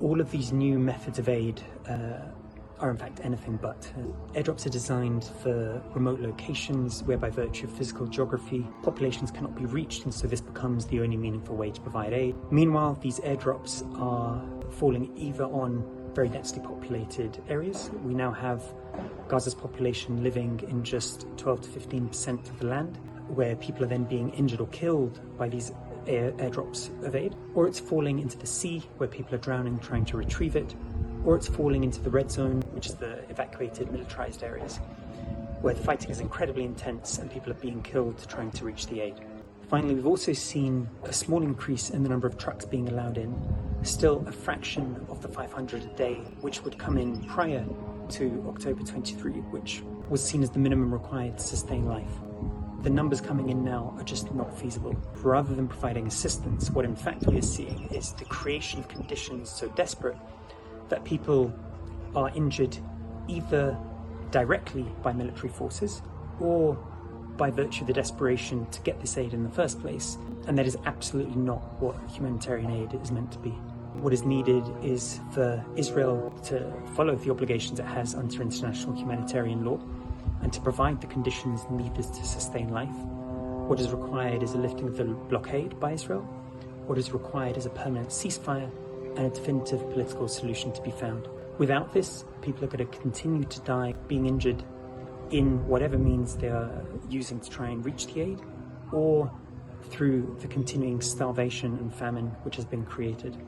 All of these new methods of aid are in fact anything but. Airdrops are designed for remote locations where by virtue of physical geography, populations cannot be reached, and so this becomes the only meaningful way to provide aid. Meanwhile, these airdrops are falling either on very densely populated areas. We now have Gaza's population living in just 12 to 15% of the land, where people are then being injured or killed by these airdrops of aid, or it's falling into the sea where people are drowning trying to retrieve it, or it's falling into the red zone, which is the evacuated militarized areas, where the fighting is incredibly intense and people are being killed trying to reach the aid. Finally, we've also seen a small increase in the number of trucks being allowed in, still a fraction of the 500 a day, which would come in prior to October 23, which was seen as the minimum required to sustain life. The numbers coming in now are just not feasible. Rather than providing assistance, what in fact we are seeing is the creation of conditions so desperate that people are injured either directly by military forces or by virtue of the desperation to get this aid in the first place. And that is absolutely not what humanitarian aid is meant to be. What is needed is for Israel to follow the obligations it has under international humanitarian law and to provide the conditions needed to sustain life. What is required is a lifting of the blockade by Israel. What is required is a permanent ceasefire and a definitive political solution to be found. Without this, people are going to continue to die, being injured in whatever means they are using to try and reach the aid, or through the continuing starvation and famine which has been created.